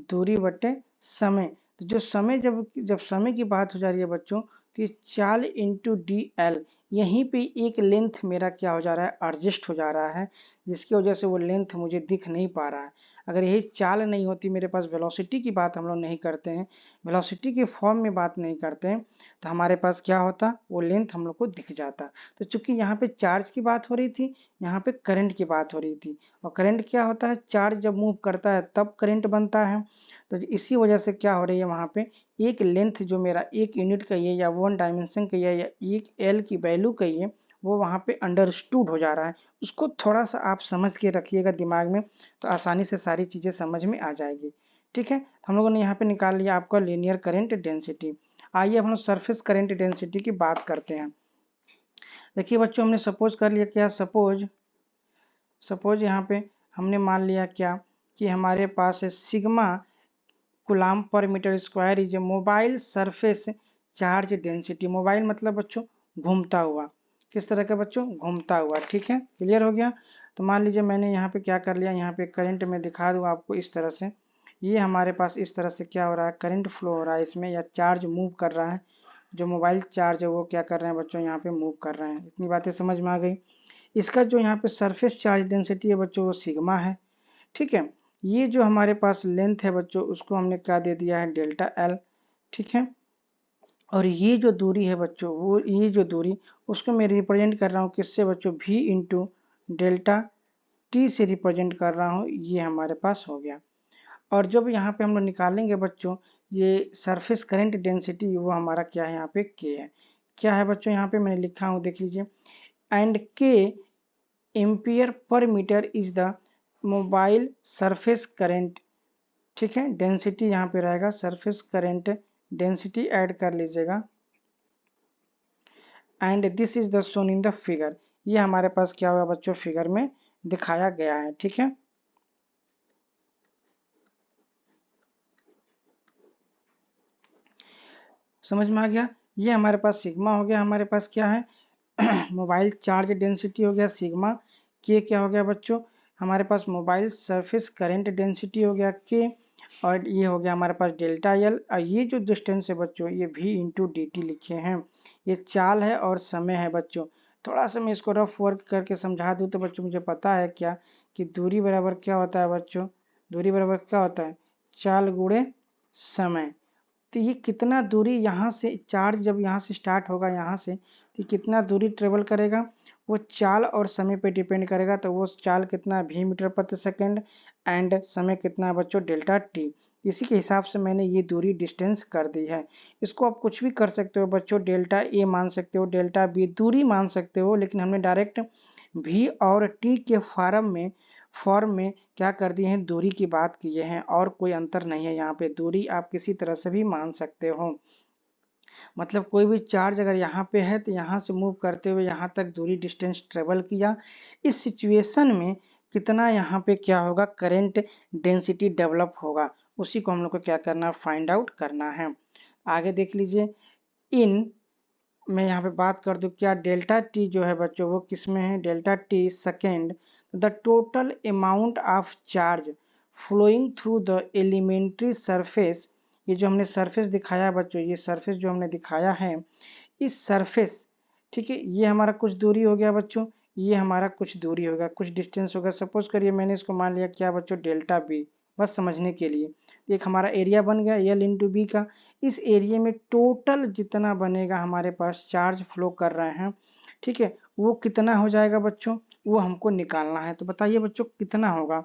Speaker 1: दूरी बटे समय। तो जो समय जब समय की बात हो जा रही है बच्चों, तो ये चाल इंटू डी एल, यहीं पे एक लेंथ मेरा क्या हो जा रहा है, एडजस्ट हो जा रहा है, जिसकी वजह से वो लेंथ मुझे दिख नहीं पा रहा है। अगर यही चाल नहीं होती, मेरे पास वेलोसिटी की बात हम लोग नहीं करते हैं, वेलोसिटी के फॉर्म में बात नहीं करते हैं, तो हमारे पास क्या होता, वो लेंथ हम लोग को दिख जाता। तो चूंकि यहाँ पे चार्ज की बात हो रही थी, यहाँ पे करंट की बात हो रही थी, और करंट क्या होता है, चार्ज जब मूव करता है तब करंट बनता है। तो इसी वजह से क्या हो रही है, वहाँ पे एक लेंथ जो मेरा एक यूनिट का है या वन डायमेंशन का है या एक एल की वैल्यू का है, वो वहाँ पे अंडरस्टूड हो जा रहा है। उसको थोड़ा सा आप समझ के रखिएगा दिमाग में, तो आसानी से सारी चीज़ें समझ में आ जाएगी, ठीक है। तो हम लोगों ने यहाँ पे निकाल लिया आपका लीनियर करंट डेंसिटी। आइए हम लोग सरफेस करंट डेंसिटी की बात करते हैं। देखिए बच्चों, हमने सपोज कर लिया क्या, सपोज यहाँ पे हमने मान लिया क्या, कि हमारे पास है sigma coulomb per metre square is a mobile surface charge density. Mobile मतलब बच्चों घूमता हुआ, किस तरह का बच्चों, घूमता हुआ, ठीक है, क्लियर हो गया। तो मान लीजिए मैंने यहाँ पे क्या कर लिया, यहाँ पे करंट में दिखा दूँ आपको इस तरह से, ये हमारे पास इस तरह से क्या हो रहा है, करंट फ्लो हो रहा है इसमें, या चार्ज मूव कर रहा है। जो मोबाइल चार्ज है वो क्या कर रहे हैं बच्चों, यहाँ पे मूव कर रहे हैं। इतनी बातें समझ में आ गई। इसका जो यहाँ पे सरफेस चार्ज डेंसिटी है बच्चों, वो सिग्मा है, ठीक है। ये जो हमारे पास लेंथ है बच्चों, उसको हमने क्या दे दिया है, डेल्टा एल, ठीक है। और ये जो दूरी है बच्चों, वो ये जो दूरी, उसको मैं रिप्रेजेंट कर रहा हूँ किससे बच्चों, v इंटू डेल्टा टी से रिप्रेजेंट कर रहा हूँ। ये हमारे पास हो गया। और जब यहाँ पे हम लोग निकालेंगे बच्चों ये सरफेस करंट डेंसिटी, वो हमारा क्या है, यहाँ पे के है। क्या है बच्चों, यहाँ पे मैंने लिखा हूँ, देख लीजिए, and K ampere per metre is the mobile surface current, ठीक है। डेंसिटी यहाँ पे रहेगा सरफेस करंट डेंसिटी, ऐड कर लीजिएगा, and this is the shown in the figure. ये हमारे पास क्या हुआ बच्चों, फिगर में दिखाया गया है, ठीक है। समझ में आ गया। ये हमारे पास सिग्मा हो गया, हमारे पास क्या है मोबाइल चार्ज डेंसिटी हो गया सिग्मा। के क्या हो गया बच्चों, हमारे पास मोबाइल सरफेस करंट डेंसिटी हो गया के, और ये हो गया हमारे पास डेल्टा एल। और ये जो डिस्टेंस है बच्चों, ये v इंटू डी टी लिखे हैं, ये चाल है और समय है बच्चों। थोड़ा सा मैं इसको रफ वर्क करके समझा दूँ तो बच्चों मुझे पता है क्या, कि दूरी बराबर क्या होता है बच्चों, दूरी बराबर क्या होता है, चाल गुणे समय। तो ये कितना दूरी यहाँ से, चार्ज जब यहाँ से स्टार्ट होगा यहाँ से, तो कितना दूरी ट्रेवल करेगा, वो चाल और समय पे डिपेंड करेगा। तो वो चाल कितना, v मीटर प्रति सेकंड, एंड समय कितना है बच्चों, डेल्टा टी। इसी के हिसाब से मैंने ये दूरी डिस्टेंस कर दी है। इसको आप कुछ भी कर सकते हो बच्चों, डेल्टा ए मान सकते हो, डेल्टा बी दूरी मान सकते हो, लेकिन हमने डायरेक्ट v और t के फॉर्म में क्या कर दिए हैं, दूरी की बात किए हैं, और कोई अंतर नहीं है। यहाँ पे दूरी आप किसी तरह से भी मान सकते हो, मतलब कोई भी चार्ज अगर यहाँ पे है तो यहाँ से मूव करते हुए यहाँ तक दूरी डिस्टेंस ट्रेवल किया। इस सिचुएशन में कितना यहाँ पे क्या होगा, करंट डेंसिटी डेवलप होगा, उसी को हम लोग को क्या करना है, फाइंड आउट करना है। आगे देख लीजिए, इन मैं यहाँ पे बात कर दूं क्या, डेल्टा टी जो है बच्चों वो किस में है, delta T second, the total amount of charge flowing through the elementary surface. ये जो हमने सरफेस दिखाया है बच्चों, ये सरफेस जो हमने दिखाया है, इस सरफेस, ठीक है, ये हमारा कुछ दूरी हो गया बच्चों, ये हमारा कुछ दूरी होगा, कुछ डिस्टेंस होगा। सपोज करिए मैंने इसको मान लिया क्या बच्चों, डेल्टा बी, बस समझने के लिए। एक हमारा एरिया बन गया एल इंटू बी का। इस एरिया में टोटल जितना बनेगा हमारे पास चार्ज फ्लो कर रहे हैं, ठीक है, वो कितना हो जाएगा बच्चों, वो हमको निकालना है। तो बताइए बच्चों कितना होगा,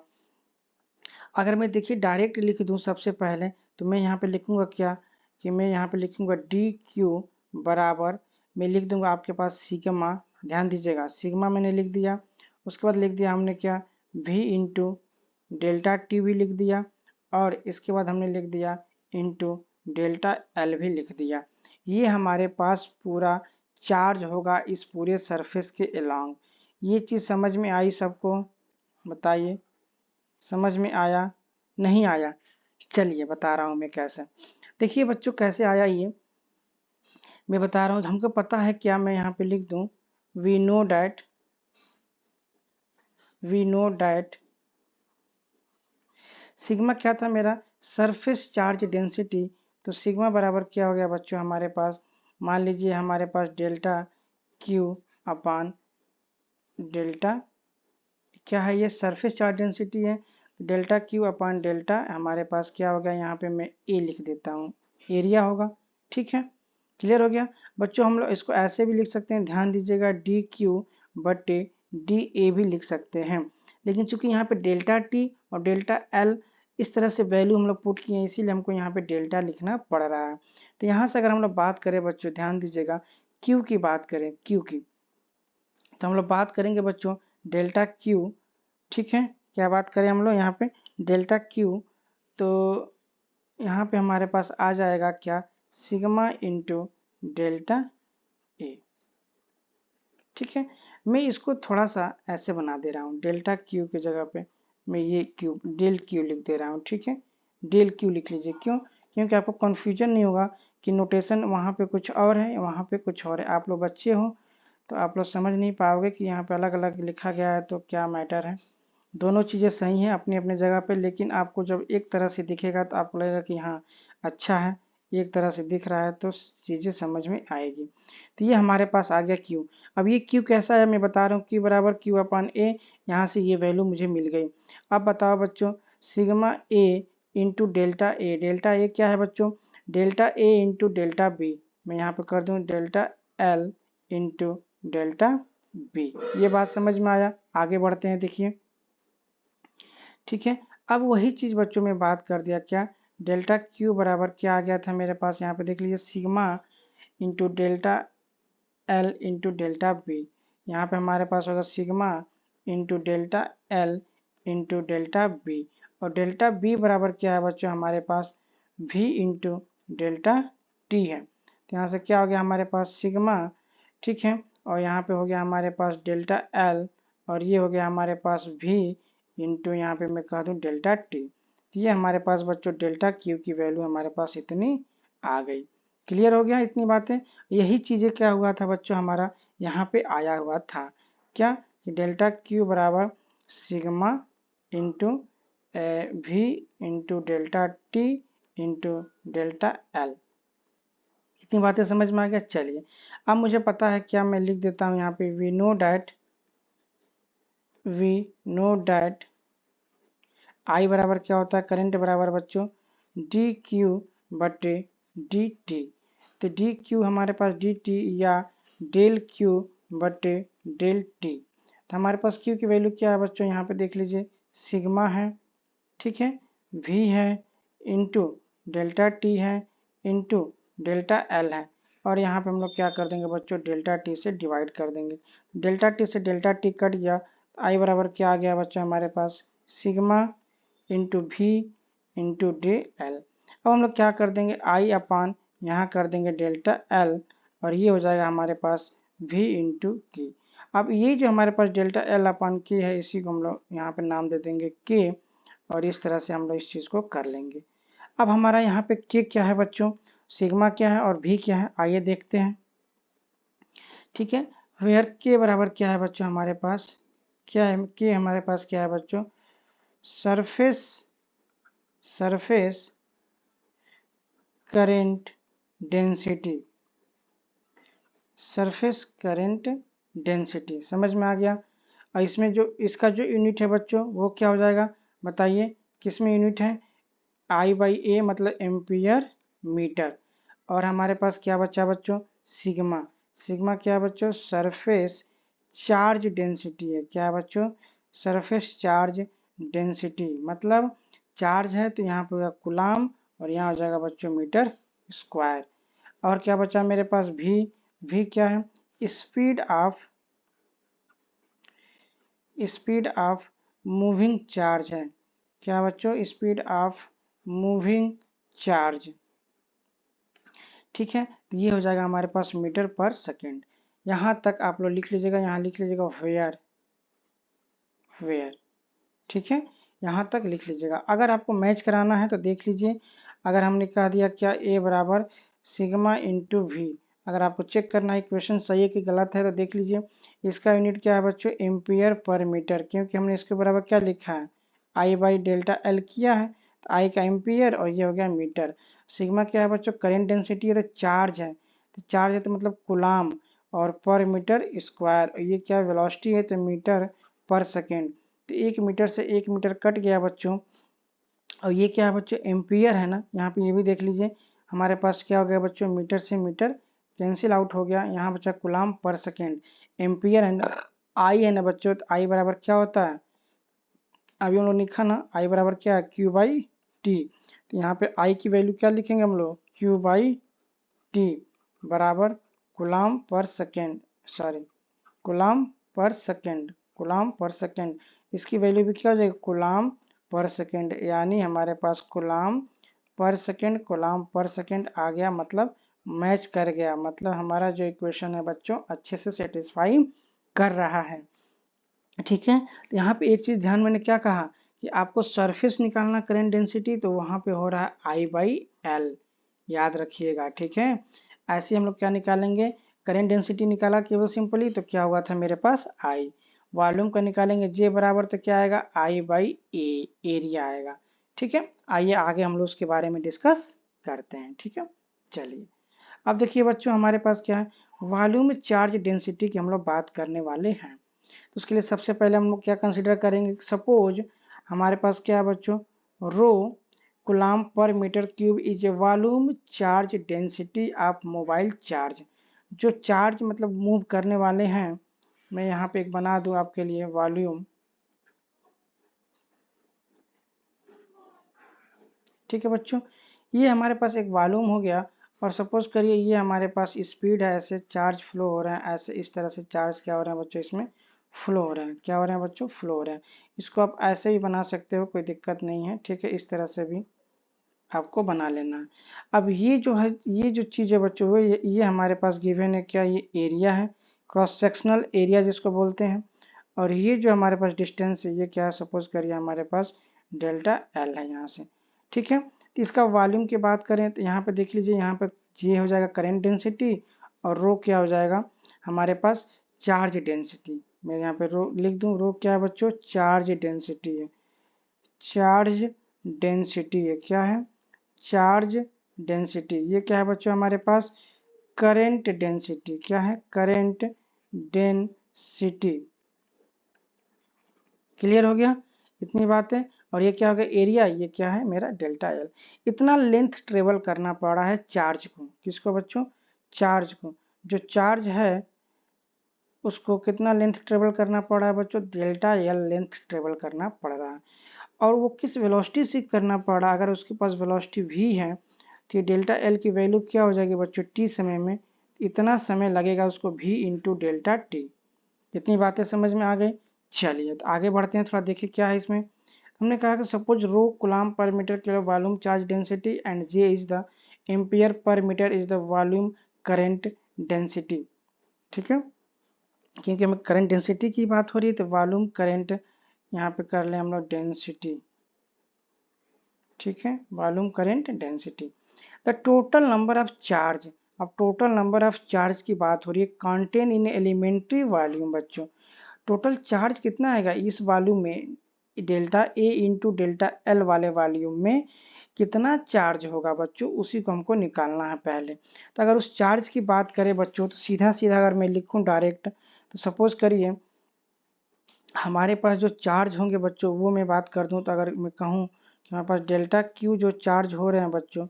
Speaker 1: अगर मैं देखिए डायरेक्ट लिख दूं सबसे पहले, तो मैं यहाँ पे लिखूंगा क्या कि मैं यहाँ पे लिखूंगा डी क्यू बराबर, मैं लिख दूंगा आपके पास सिग्मा, ध्यान दीजिएगा सिग्मा मैंने लिख दिया, उसके बाद लिख दिया हमने क्या v इंटू डेल्टा टी भी लिख दिया, और इसके बाद हमने लिख दिया इंटू डेल्टा एल भी लिख दिया। ये हमारे पास पूरा चार्ज होगा इस पूरे सरफेस के अलोंग। ये चीज़ समझ में आई सबको? बताइए, समझ में आया नहीं आया? चलिए बता रहा हूँ मैं कैसे। देखिए बच्चों कैसे आया ये मैं बता रहा हूँ। हमको पता है क्या, मैं यहाँ पे लिख दूँ वी नो डैट सिग्मा क्या था मेरा, सरफेस चार्ज डेंसिटी। तो सिग्मा बराबर क्या हो गया बच्चों हमारे पास, मान लीजिए हमारे पास डेल्टा क्यू अपान डेल्टा क्या है, ये सरफेस चार्ज डेंसिटी है, तो डेल्टा क्यू अपान डेल्टा हमारे पास क्या होगा, यहाँ पे मैं ए लिख देता हूँ, एरिया होगा। ठीक है, क्लियर हो गया बच्चों। हम लोग इसको ऐसे भी लिख सकते हैं, ध्यान दीजिएगा डी क्यू बटे डी ए भी लिख सकते हैं, लेकिन चूंकि यहाँ पे डेल्टा टी और डेल्टा एल इस तरह से वैल्यू हम लोग पुट किए हैं, इसीलिए हमको यहाँ पे डेल्टा लिखना पड़ रहा है। तो यहाँ से अगर हम लोग बात करें बच्चों, ध्यान दीजिएगा क्यू की बात करें, क्यू की, तो हम लोग बात करेंगे बच्चों डेल्टा क्यू। ठीक है, क्या बात करें हम लोग यहाँ पे डेल्टा क्यू, तो यहाँ पे हमारे पास आ जाएगा क्या सिग्मा इंटू डेल्टा ए। ठीक है, मैं इसको थोड़ा सा ऐसे बना दे रहा हूँ, डेल्टा क्यू की जगह पे मैं ये क्यू डेल क्यू लिख दे रहा हूँ। ठीक है, डेल क्यू लिख लीजिए, क्यों, क्योंकि आपको कन्फ्यूजन नहीं होगा कि नोटेशन वहाँ पे कुछ और है वहाँ पे कुछ और है। आप लोग बच्चे हो तो आप लोग समझ नहीं पाओगे कि यहाँ पे अलग अलग लिखा गया है तो क्या मैटर है। दोनों चीज़ें सही हैं अपनी अपनी जगह पे, लेकिन आपको जब एक तरह से दिखेगा तो आपको लगेगा कि हाँ अच्छा है, एक तरह से दिख रहा है तो चीज़ें समझ में आएगी। तो ये हमारे पास आ गया क्यू। अब ये क्यू कैसा है मैं बता रहा हूँ, क्यू बराबर क्यू अपान ए, यहाँ से ये वैल्यू मुझे मिल गई। अब बताओ बच्चों sigma A into delta A, delta A क्या है बच्चों, delta A into delta B, मैं यहाँ पे कर दूँ delta L into delta B. ये बात समझ में आया? आगे बढ़ते हैं, देखिए ठीक है। अब वही चीज़ बच्चों में बात कर दिया क्या, डेल्टा क्यू बराबर क्या आ गया था मेरे पास, यहाँ पे देख लीजिए sigma into delta L into delta B. यहाँ पे हमारे पास होगा sigma into delta L into delta B, और डेल्टा बी बराबर क्या है बच्चों हमारे पास v इंटू डेल्टा टी है। तो यहाँ से क्या हो गया हमारे पास सिग्मा, ठीक है, और यहाँ पे हो गया हमारे पास डेल्टा एल, और ये हो गया हमारे पास v इंटू यहाँ पे मैं कह दूँ डेल्टा टी। तो ये हमारे पास बच्चों डेल्टा क्यू की वैल्यू हमारे पास इतनी आ गई। क्लियर हो गया इतनी बातें? यही चीज़ें क्या हुआ था बच्चों हमारा यहाँ पे आया हुआ था क्या कि डेल्टा क्यू बराबर sigma into we into delta T into delta L. इतनी बातें समझ में आ गया? चलिए अब मुझे पता है क्या, मैं लिख देता हूँ यहाँ पे वी नो डैट आई बराबर क्या होता है, करंट बराबर बच्चों डी क्यू बटे डी टी। तो डी क्यू हमारे पास डी टी या डेल क्यू बटे डेल टी। तो हमारे पास क्यू की वैल्यू क्या है बच्चों, यहाँ पे देख लीजिए सिग्मा है, ठीक है, वी है इंटू डेल्टा टी है इंटू डेल्टा एल है, और यहाँ पे हम लोग क्या कर देंगे बच्चों डेल्टा टी से डिवाइड कर देंगे। डेल्टा टी से डेल्टा टी कट गया, आई बराबर क्या आ गया बच्चों हमारे पास sigma into we into d l. अब हम लोग क्या कर देंगे आई अपान यहाँ कर देंगे डेल्टा एल, और ये हो जाएगा हमारे पास v इंटू की। अब ये जो हमारे पास डेल्टा एल अपान के है इसी को हम लोग यहाँ पे नाम दे देंगे के, और इस तरह से हम लोग इस चीज़ को कर लेंगे। अब हमारा यहाँ पे के क्या है बच्चों, सिग्मा क्या है और v क्या है, आइए देखते हैं। ठीक है, वेयर के बराबर क्या है बच्चों हमारे पास, क्या है के हमारे पास क्या है बच्चों, surface current density, surface current density समझ में आ गया। और इसमें जो इसका जो यूनिट है बच्चों वो क्या हो जाएगा बताइए, किस में यूनिट है, आई बाई ए मतलब एम्पियर मीटर। और हमारे पास क्या बचा बच्चों सिग्मा, सिग्मा क्या है बच्चों सरफेस चार्ज डेंसिटी है, क्या है बच्चों सरफेस चार्ज डेंसिटी, मतलब चार्ज है तो यहाँ पे होगा कूलाम और यहाँ हो जाएगा बच्चों मीटर स्क्वायर। और क्या बचा मेरे पास v क्या है, स्पीड ऑफ मूविंग चार्ज है। क्या बच्चों, स्पीड ऑफ मूविंग चार्ज। ठीक है, तो ये हो जाएगा हमारे पास मीटर पर सेकेंड। यहाँ तक आप लोग लिख लीजिएगा, यहाँ लिख लीजिएगा वेयर। ठीक है, यहाँ तक लिख लीजिएगा। अगर आपको मैच कराना है तो देख लीजिए, अगर हमने कह दिया क्या A बराबर सिग्मा इंटू वी, अगर आपको चेक करना है क्वेश्चन सही है कि गलत है तो देख लीजिए। इसका यूनिट क्या है बच्चों, एम्पियर पर मीटर, क्योंकि हमने इसके बराबर क्या लिखा है, I बाई डेल्टा एल किया है, तो I का एम्पियर और ये हो गया मीटर। सिग्मा क्या है बच्चों, करेंट डेंसिटी है, तो चार्ज है, तो मतलब कूलाम, और पर मीटर स्क्वायर, और ये क्या वेलोसिटी है, तो मीटर पर सेकेंड। तो 1 मीटर से 1 मीटर कट गया बच्चों, और ये क्या है बच्चों, एम्पियर है ना। यहाँ पे ये भी देख लीजिए, हमारे पास क्या हो गया बच्चों, मीटर से मीटर कैंसिल आउट हो गया, यहाँ बचा कूलाम पर सेकेंड। एम्पियर है ना, आई है ना बच्चों, तो आई बराबर क्या होता है, अभी हम लोग लिखा ना, आई बराबर क्या है, क्यू बाई टी। तो यहाँ पे आई की वैल्यू क्या लिखेंगे हम लोग, क्यू बाई टी बराबर कूलाम पर सेकेंड, सॉरी कूलाम पर सेकेंड, कूलाम पर सेकेंड। इसकी वैल्यू भी क्या हो जाएगी, कूलाम पर सेकेंड, यानी हमारे पास कूलाम पर सेकेंड आ गया, मतलब मैच कर गया, मतलब हमारा जो इक्वेशन है बच्चों अच्छे से सेटिस्फाई कर रहा है। ठीक है, तो यहाँ पे एक चीज ध्यान, मैंने क्या कहा कि आपको सरफेस निकालना करंट डेंसिटी, तो वहां पे हो रहा है आई बाई एल, याद रखिएगा। ठीक है, ऐसे हम लोग क्या निकालेंगे, करंट डेंसिटी निकाला केवल सिंपली, तो क्या हुआ था मेरे पास आई। वॉल्यूम का निकालेंगे जे बराबर, तो क्या आएगा, आई बाई ए, एरिया आएगा। ठीक है, आइए आगे हम लोग उसके बारे में डिस्कस करते हैं। ठीक है, चलिए अब देखिए बच्चों, हमारे पास क्या है, वॉल्यूम चार्ज डेंसिटी की हम लोग बात करने वाले हैं। तो उसके लिए सबसे पहले हम लोग क्या कंसीडर करेंगे, सपोज हमारे पास क्या है बच्चों, rho coulomb per metre cube is a volume charge density of mobile charge. जो चार्ज मतलब मूव करने वाले हैं, मैं यहाँ पे एक बना दूं आपके लिए, वॉल्यूम। ठीक है बच्चों, ये हमारे पास एक वॉल्यूम हो गया, और सपोज करिए ये हमारे पास स्पीड है, ऐसे चार्ज फ्लो हो रहा है, ऐसे इस तरह से चार्ज क्या हो रहा है बच्चों, इसमें फ्लो हो रहे हैं, क्या हो रहे हैं बच्चों, फ्लो हो रहे हैं। इसको आप ऐसे भी बना सकते हो, कोई दिक्कत नहीं है। ठीक है, इस तरह से भी आपको बना लेना है। अब ये जो है, ये जो चीज़ है बच्चों, वो ये हमारे पास गिवन है, क्या ये एरिया है, क्रॉस सेक्शनल एरिया जिसको बोलते हैं, और ये जो हमारे पास डिस्टेंस है, ये क्या है, सपोज करिए हमारे पास डेल्टा एल है यहाँ से। ठीक है, तो इसका वॉल्यूम की बात करें तो यहाँ पे देख लीजिए, यहाँ पे ये हो जाएगा करंट डेंसिटी, और रो क्या हो जाएगा हमारे पास, चार्ज डेंसिटी। मैं यहाँ पे रो लिख दूं, रो क्या है बच्चों, चार्ज डेंसिटी है, चार्ज डेंसिटी है, क्या है, चार्ज डेंसिटी। ये क्या है बच्चों हमारे पास, करंट डेंसिटी, क्या है, करंट डेंसिटी। क्लियर हो गया इतनी बातें। और ये क्या हो गया, एरिया, ये क्या है मेरा डेल्टा एल। इतना लेंथ ट्रेवल करना पड़ रहा है चार्ज को, किसको बच्चों, चार्ज को। जो चार्ज है उसको कितना लेंथ ट्रेवल करना पड़ रहा है बच्चों, डेल्टा एल लेंथ ट्रेवल करना पड़ रहा है। और वो किस वेलोसिटी से करना पड़ रहा है, अगर उसके पास वेलोसिटी v है, तो डेल्टा एल की वैल्यू क्या हो जाएगी बच्चों, t समय में, इतना समय लगेगा उसको v इंटू डेल्टा टी। इतनी बातें समझ में आ गई। चलिए तो आगे बढ़ते हैं, थोड़ा देखिए क्या है इसमें। हमने कहा कि suppose rho coulomb per metre kilo volume charge density and J is the ampere per metre is the volume current density. ठीक है, क्योंकि हमें करंट डेंसिटी की बात हो रही है, तो वॉल्यूम करंट यहाँ पे कर लें हम लोग डेंसिटी। ठीक है, volume current density, the total number of charge. अब टोटल नंबर ऑफ चार्ज की बात हो रही है, कंटेन इन एलिमेंट्री वॉल्यूम बच्चों। टोटल चार्ज कितना आएगा इस वॉल्यूम में, delta A into delta L वाले वॉल्यूम में कितना चार्ज होगा बच्चों, उसी को हमको निकालना है पहले। तो अगर उस चार्ज की बात करें बच्चों, तो सीधा सीधा अगर मैं लिखूं डायरेक्ट, तो सपोज करिए हमारे पास जो चार्ज होंगे बच्चों, वो मैं बात कर दूं, तो अगर मैं कहूँ कि हमारे पास डेल्टा क्यू जो चार्ज हो रहे हैं बच्चों,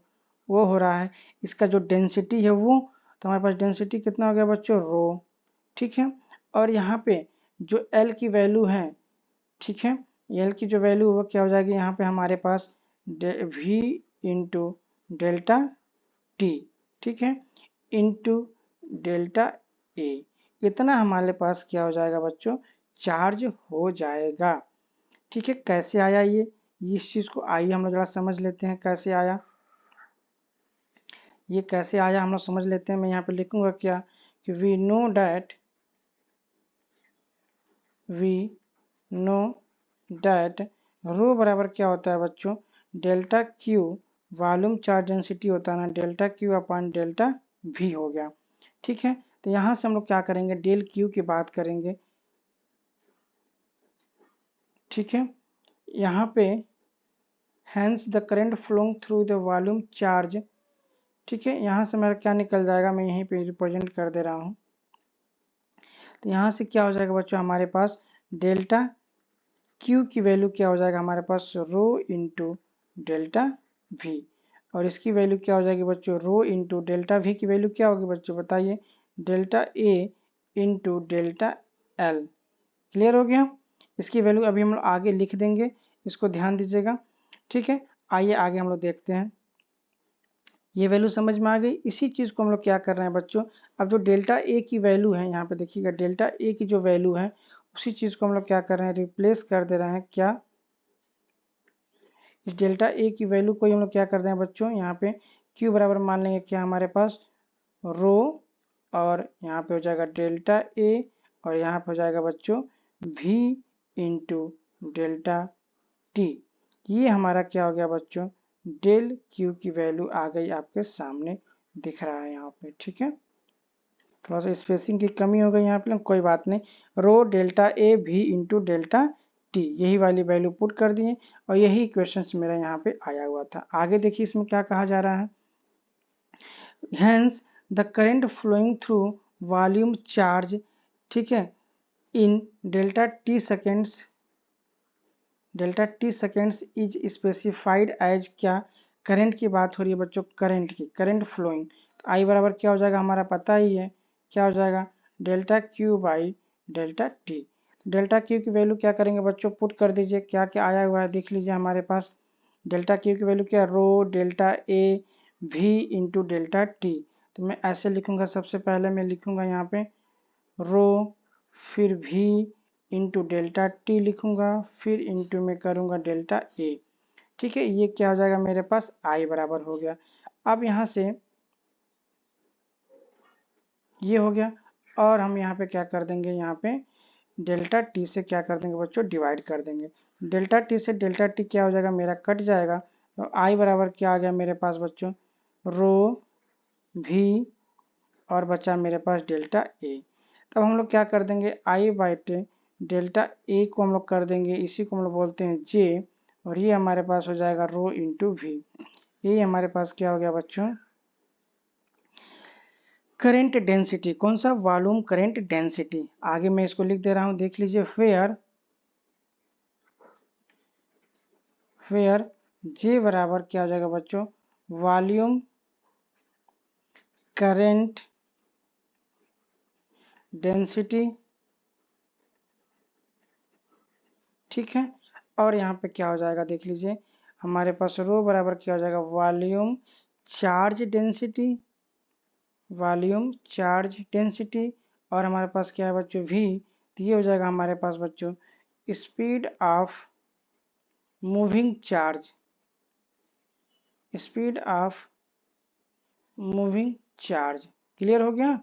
Speaker 1: वो हो रहा है, इसका जो डेंसिटी है वो, तो हमारे पास डेंसिटी कितना हो गया बच्चों, रो। ठीक है, और यहाँ पे जो एल की वैल्यू है, ठीक है, एल की जो वैल्यू वो क्या हो जाएगी यहाँ पे हमारे पास, v इंटू डेल्टा टी, ठीक है, इंटू डेल्टा ए, इतना हमारे पास क्या हो जाएगा बच्चों, चार्ज हो जाएगा। ठीक है, कैसे आया ये, इस चीज को आइए हम लोग जरा समझ लेते हैं कैसे आया। ये कैसे आया हम लोग समझ लेते हैं। मैं यहाँ पे लिखूंगा क्या कि वी नो दैट रो बराबर क्या होता है बच्चों, delta Q, volume charge density होता है ना, delta Q upon delta we हो गया। ठीक है, तो यहाँ से हम लोग क्या करेंगे, डेल क्यू की बात करेंगे। ठीक है, यहाँ पे hence the current flowing through the volume charge. ठीक है, यहाँ से मेरा क्या निकल जाएगा, मैं यहीं पे रिप्रेजेंट कर दे रहा हूँ। तो यहाँ से क्या हो जाएगा बच्चों, हमारे पास डेल्टा क्यू की वैल्यू क्या हो जाएगा हमारे पास, रो इंटू डेल्टा वी, और इसकी वैल्यू क्या हो जाएगी बच्चों, रो इंटू डेल्टा वी की वैल्यू क्या होगी बच्चों बताइए, delta A into delta L. Clear हो गया। इसकी वैल्यू अभी हम लोग आगे लिख देंगे, इसको ध्यान दीजिएगा। ठीक है, आइए आगे हम लोग देखते हैं। ये वैल्यू समझ में आ गई। इसी चीज को हम लोग क्या कर रहे हैं बच्चों, अब जो डेल्टा ए की वैल्यू है, यहाँ पे देखिएगा डेल्टा ए की जो वैल्यू है, उसी चीज को हम लोग क्या कर रहे हैं, रिप्लेस कर दे रहे हैं। क्या, इस डेल्टा ए की वैल्यू को हम लोग क्या कर रहे हैं बच्चों, यहाँ पे क्यू बराबर मान लेंगे क्या हमारे पास, रो, और यहाँ पे हो जाएगा डेल्टा ए, और यहाँ पे हो जाएगा बच्चों v इंटू डेल्टा टी। ये हमारा क्या हो गया बच्चों, डेल क्यू की वैल्यू आ गई, आपके सामने दिख रहा है यहाँ पे। ठीक है, थोड़ा सा स्पेसिंग की कमी हो गई यहाँ पे, कोई बात नहीं। रो डेल्टा ए भी इंटू डेल्टा टी, यही वाली वैल्यू पुट कर दिए, और यही क्वेश्चन मेरा यहाँ पे आया हुआ था। आगे देखिए इसमें क्या कहा जा रहा है, hence the current flowing through volume charge, ठीक है, in delta t seconds is specified as, क्या, करंट की बात हो रही है बच्चों, करंट की, करंट फ्लोइंग। तो आई बराबर क्या हो जाएगा हमारा पता ही है, क्या हो जाएगा, delta Q by delta T. Delta क्यू की वैल्यू क्या करेंगे बच्चों, पुट कर दीजिए, क्या क्या आया हुआ है देख लीजिए हमारे पास। डेल्टा क्यू की वैल्यू क्या, rho delta A v into delta t. तो मैं ऐसे लिखूंगा, सबसे पहले मैं लिखूंगा यहाँ पे रो, फिर v इंटू डेल्टा टी लिखूंगा, फिर इंटू में करूंगा डेल्टा ए। ठीक है, ये क्या हो जाएगा मेरे पास, I बराबर हो गया। अब यहाँ से ये हो गया, और हम यहाँ पे क्या कर देंगे, यहाँ पे डेल्टा टी से क्या कर देंगे बच्चों, डिवाइड कर देंगे। डेल्टा टी से डेल्टा टी क्या हो जाएगा मेरा, कट जाएगा। तो I बराबर क्या आ गया मेरे पास बच्चों, रो v, और बचा मेरे पास डेल्टा ए। तब हम लोग क्या कर देंगे, आई बाई टे डेल्टा ए को हम लोग कर देंगे, इसी को हम लोग बोलते हैं जे, और ये हमारे पास हो जाएगा रो इंटू वी। ये हमारे पास क्या हो गया बच्चों, करेंट डेंसिटी, कौन सा, वॉल्यूम करेंट डेंसिटी। आगे मैं इसको लिख दे रहा हूं, देख लीजिए, फेयर जे बराबर क्या हो जाएगा बच्चों, वॉल्यूम करेंट डेंसिटी। ठीक है, और यहाँ पे क्या हो जाएगा देख लीजिए, हमारे पास रो बराबर क्या हो जाएगा, volume charge density, volume charge density, और हमारे पास क्या है बच्चों, v। तो ये हो जाएगा हमारे पास बच्चों speed of moving charge, speed of moving charge. Clear हो गया।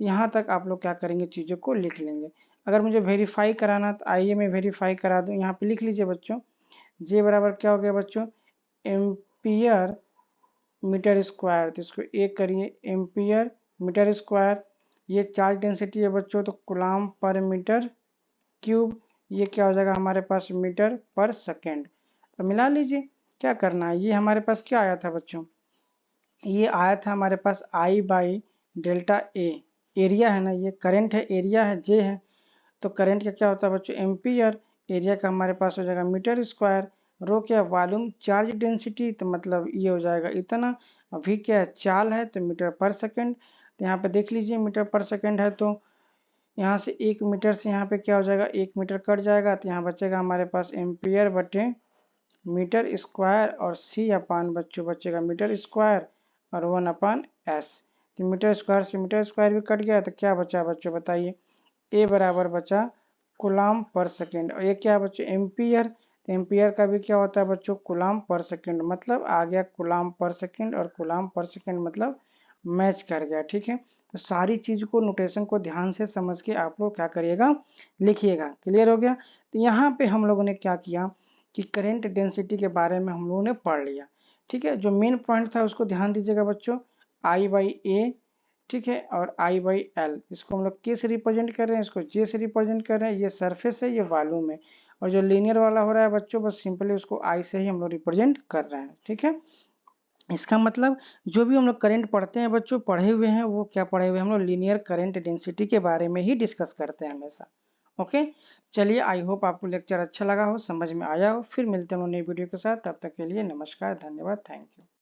Speaker 1: तो यहाँ तक आप लोग क्या करेंगे, चीज़ों को लिख लेंगे। अगर मुझे वेरीफाई कराना तो आइए मैं वेरीफाई करा दूँ। यहाँ पे लिख लीजिए बच्चों, जे बराबर क्या हो गया बच्चों, एम्पियर मीटर स्क्वायर। तो इसको एक करिए, एम्पियर मीटर स्क्वायर। ये चार्ज डेंसिटी है बच्चों, तो कूलम्ब पर मीटर क्यूब। ये क्या हो जाएगा हमारे पास, मीटर पर सेकेंड। तो मिला लीजिए, क्या करना है, ये हमारे पास क्या आया था बच्चों, ये आया था हमारे पास आई बाई डेल्टा ए। एरिया है ना, ये करंट है, एरिया है, जे है। तो करंट का क्या होता है बच्चों, एम्पियर, एरिया का हमारे पास हो जाएगा मीटर स्क्वायर, रो क्या, वॉल्यूम चार्ज डेंसिटी, तो मतलब ये हो जाएगा इतना। अभी क्या है, चाल है, तो मीटर पर सेकंड। तो यहाँ पे देख लीजिए मीटर पर सेकंड है, तो यहाँ से 1 मीटर से यहाँ पे क्या हो जाएगा, 1 मीटर कट जाएगा, तो यहाँ बचेगा हमारे पास एम्पियर बटे मीटर स्क्वायर और सी अपान बचेगा मीटर स्क्वायर और 1/s। तो मीटर स्क्वायर से मीटर स्क्वायर भी कट गया तो क्या बचा बच्चों बताइए, ए बराबर बचा कूलाम पर सेकेंड। और ये क्या बच्चों एम्पियर, तो एम्पियर का भी क्या होता है बच्चों कूलाम पर सेकेंड, मतलब आ गया कूलाम पर सेकेंड और कूलाम पर सेकेंड मतलब मैच कर गया। ठीक है, तो सारी चीज को नोटेशन को ध्यान से समझ के आप लोग क्या करिएगा लिखिएगा। क्लियर हो गया। तो यहाँ पे हम लोगों ने क्या किया कि करंट डेंसिटी के बारे में हम लोगों ने पढ़ लिया। ठीक है, जो मेन पॉइंट था उसको ध्यान दीजिएगा बच्चों, I/A, ठीक है, और I/L, इसको हम लोग के से रिप्रेजेंट कर रहे हैं, इसको जे से रिप्रेजेंट कर रहे हैं, ये सरफेस है ये वॉल्यूम है, और जो लीनियर वाला हो रहा है बच्चों बस सिंपली उसको I से ही हम लोग रिप्रेजेंट कर रहे हैं। ठीक है, इसका मतलब जो भी हम लोग करंट पढ़ते हैं बच्चों पढ़े हुए हैं वो क्या पढ़े हुए हैं हम लोग लीनियर करंट डेंसिटी के बारे में ही डिस्कस करते हैं हमेशा। ओके, चलिए आई होप आपको लेक्चर अच्छा लगा हो, समझ में आया हो। फिर मिलते हैं नई वीडियो के साथ, तब तक के लिए नमस्कार, धन्यवाद, थैंक यू।